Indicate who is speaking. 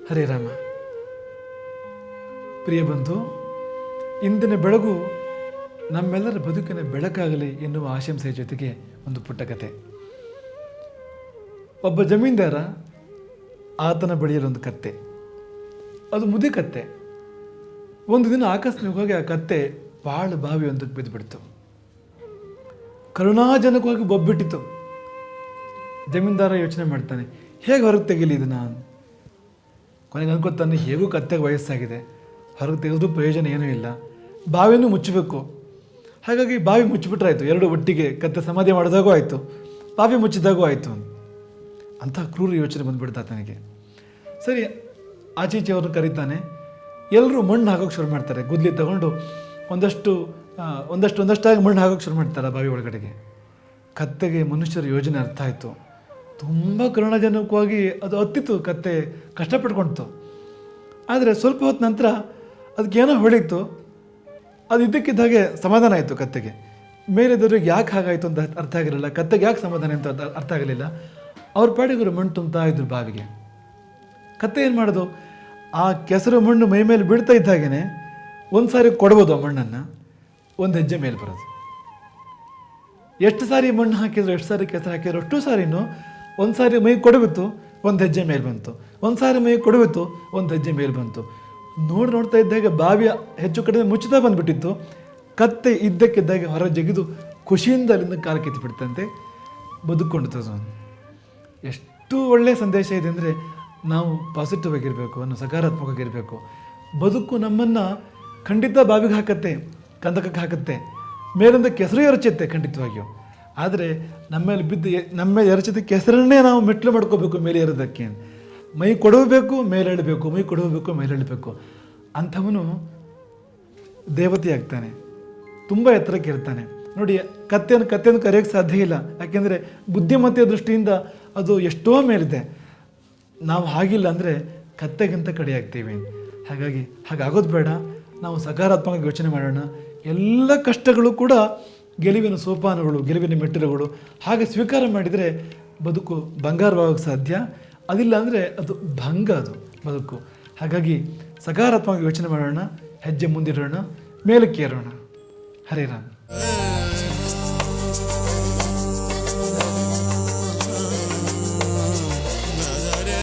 Speaker 1: ಹರೇ ರಾಮ. ಪ್ರಿಯ ಬಂಧು, ಇಂದಿನ ಬೆಳಗು ನಮ್ಮೆಲ್ಲರ ಬದುಕಿನ ಬೆಳಕಾಗಲಿ ಎನ್ನುವ ಆಶಂಸೆಯ ಜೊತೆಗೆ ಒಂದು ಪುಟ್ಟ ಕತೆ. ಒಬ್ಬ ಜಮೀನ್ದಾರ, ಆತನ ಬಳಿಯಲ್ಲೊಂದು ಕತ್ತೆ. ಅದು ಮುದಿ ಕತ್ತೆ. ಒಂದು ದಿನ ಆಕಸ್ಮಿಕವಾಗಿ ಆ ಕತ್ತೆ ಬಾಳು ಬಾವಿಯೊಂದಕ್ಕೆ ಬಿದ್ದುಬಿಡ್ತು. ಕರುಣಾಜನಕವಾಗಿ ಬೊಬ್ಬಿಟ್ಟಿತು. ಜಮೀನ್ದಾರ ಯೋಚನೆ ಮಾಡ್ತಾನೆ, ಹೇಗೆ ಹೊರಗೆ ತೆಗೀಲಿ ಇದನ್ನು. ಕೊನೆಗೆ ಅನ್ಕೋತಾನೆ, ಹೇಗೂ ಕತ್ತೆಗೆ ವಯಸ್ಸಾಗಿದೆ, ಹೊರಗೆ ತೆಗೆದ್ರೂ ಪ್ರಯೋಜನ ಏನೂ ಇಲ್ಲ, ಬಾವಿಯನ್ನು ಮುಚ್ಚಬೇಕು. ಹಾಗಾಗಿ ಬಾವಿ ಮುಚ್ಚಿಬಿಟ್ರಾಯ್ತು. ಎರಡು ಒಟ್ಟಿಗೆ, ಕತ್ತೆ ಸಮಾಧಿ ಮಾಡಿದಾಗೂ ಆಯಿತು, ಬಾವಿ ಮುಚ್ಚಿದಾಗೂ ಆಯಿತು. ಅಂಥ ಕ್ರೂರ ಯೋಚನೆ ಬಂದುಬಿಡ್ತಾ ತನಗೆ. ಸರಿ, ಆಚೀಚೆ ಅವ್ರನ್ನ ಕರೀತಾನೆ. ಎಲ್ಲರೂ ಮಣ್ಣು ಹಾಕೋಕ್ಕೆ ಶುರು ಮಾಡ್ತಾರೆ. ಗುದ್ಲಿ ತಗೊಂಡು ಒಂದಷ್ಟಾಗಿ ಮಣ್ಣು ಹಾಕೋಕ್ಕೆ ಶುರು ಮಾಡ್ತಾರೆ ಬಾವಿ ಒಳಗಡೆಗೆ. ಕತ್ತೆಗೆ ಮನುಷ್ಯರ ಯೋಜನೆ ಅರ್ಥ ಆಯಿತು. ತುಂಬ ಕರುಣಾಜನಕವಾಗಿ ಅದು ಹತ್ತಿತ್ತು. ಕತ್ತೆ ಕಷ್ಟಪಟ್ಕೊಳ್ತು. ಆದರೆ ಸ್ವಲ್ಪ ಹೊತ್ತು ನಂತರ ಅದಕ್ಕೇನೋ ಹೊಳಿತು. ಅದು ಇದ್ದಕ್ಕಿದ್ದ ಹಾಗೆ ಸಮಾಧಾನ ಆಯಿತು ಕತ್ತೆಗೆ. ಮೇಲೆದವ್ರಿಗೆ ಯಾಕೆ ಹಾಗಾಯಿತು ಅಂತ ಅರ್ಥ ಆಗಿರಲಿಲ್ಲ. ಕತ್ತೆಗೆ ಯಾಕೆ ಸಮಾಧಾನ ಅಂತ ಅರ್ಥ ಆಗಲಿಲ್ಲ. ಅವ್ರ ಪಾಡಿಗರು ಮಣ್ಣು ತುಂಬ್ತಾ ಇದ್ರು ಬಾವಿಗೆ. ಕತ್ತೆ ಏನು ಮಾಡೋದು, ಆ ಕೆಸರು ಮಣ್ಣು ಮೈ ಮೇಲೆ ಬೀಳ್ತಾ ಇದ್ದಾಗೇ ಒಂದು ಸಾರಿ ಕೊಡ್ಬೋದು ಆ ಮಣ್ಣನ್ನು, ಒಂದು ಹೆಜ್ಜೆ ಮೇಲೆ ಬರೋದು. ಎಷ್ಟು ಸಾರಿ ಮಣ್ಣು ಹಾಕಿದ್ರು, ಎಷ್ಟು ಸಾರಿ ಕೆಸರು ಹಾಕಿದ್ರು, ಅಷ್ಟು ಸಾರಿನೂ ಒಂದು ಸಾರಿ ಮೈ ಕೊಡಬಿತ್ತು, ಒಂದು ಹೆಜ್ಜೆ ಮೇಲೆ ಬಂತು. ಒಂದು ಸಾರಿ ಮೈ ಕೊಡಬಿತ್ತು, ಒಂದು ಹೆಜ್ಜೆ ಮೇಲೆ ಬಂತು. ನೋಡ್ತಾ ಇದ್ದಾಗ ಬಾವಿಯ ಹೆಚ್ಚು ಕಡಿಮೆ ಮುಚ್ಚುತ್ತಾ ಬಂದುಬಿಟ್ಟಿತ್ತು. ಕತ್ತೆ ಇದ್ದಕ್ಕಿದ್ದಾಗೆ ಹೊರ ಜಗಿದು ಖುಷಿಯಿಂದ ಅಲ್ಲಿಂದ ಕಾಲು ಕಿತ್ತುಬಿಡ್ತಂತೆ. ಬದುಕೊಂಡಿತು. ಎಷ್ಟು ಒಳ್ಳೆಯ ಸಂದೇಶ ಇದೆ ಅಂದರೆ, ನಾವು ಪಾಸಿಟಿವ್ ಆಗಿರಬೇಕು, ನಾವು ಸಕಾರಾತ್ಮಕವಾಗಿರಬೇಕು. ಬದುಕು ನಮ್ಮನ್ನು ಖಂಡಿತ ಬಾವಿಗೆ ಹಾಕತ್ತೆ, ಕಂದಕಕ್ಕೆ ಹಾಕತ್ತೆ, ಮೇಲಿಂದ ಕೆಸರು ಎರಚುತ್ತೆ ಖಂಡಿತವಾಗಿಯೂ. ಆದರೆ ನಮ್ಮ ಮೇಲೆ ಎರಚಿದ ಕೆಸರನ್ನೇ ನಾವು ಮೆಟ್ಲು ಮಾಡ್ಕೋಬೇಕು ಮೇಲೆ ಏರೋದಕ್ಕೆ. ಮೈ ಕೊಡಬೇಕು, ಮೇಲೆ ಎಳಬೇಕು, ಮೈ ಕೊಡಬೇಕು, ಮೇಲೆ ಎಳಬೇಕು. ಅಂಥವನು ದೇವತೆ ಆಗ್ತಾನೆ, ತುಂಬ ಎತ್ತರಕ್ಕೆ ಇರ್ತಾನೆ. ನೋಡಿ, ಕತ್ತೆಯನ್ನು ಕರೆಯೋಕ್ಕೆ ಸಾಧ್ಯ ಇಲ್ಲ. ಯಾಕೆಂದರೆ ಬುದ್ಧಿಮತ್ತೆಯ ದೃಷ್ಟಿಯಿಂದ ಅದು ಎಷ್ಟೋ ಮೇಲಿದೆ. ನಾವು ಹಾಗಿಲ್ಲ ಅಂದರೆ ಕತ್ತೆಗಿಂತ ಕಡೆ ಆಗ್ತೀವಿ. ಹಾಗಾಗಿ ಹಾಗಾಗೋದು ಬೇಡ. ನಾವು ಸಕಾರಾತ್ಮಕ ಯೋಚನೆ ಮಾಡೋಣ. ಎಲ್ಲ ಕಷ್ಟಗಳು ಕೂಡ ಗೆಲುವಿನ ಸೋಪಾನಗಳು, ಗೆಲುವಿನ ಮೆಟ್ಟಿಲುಗಳು. ಹಾಗೆ ಸ್ವೀಕಾರ ಮಾಡಿದರೆ ಬದುಕು ಬಂಗಾರವಾಗೋಕ್ಕೆ ಸಾಧ್ಯ. ಅದಿಲ್ಲ ಅಂದರೆ ಅದು ಭಂಗ, ಅದು ಬದುಕು. ಹಾಗಾಗಿ ಸಕಾರಾತ್ಮಕ ಯೋಚನೆ ಮಾಡೋಣ, ಹೆಜ್ಜೆ ಮುಂದಿಡೋಣ, ಮೇಲಕ್ಕೇರೋಣ. ಹರೇ ರಾಮ್.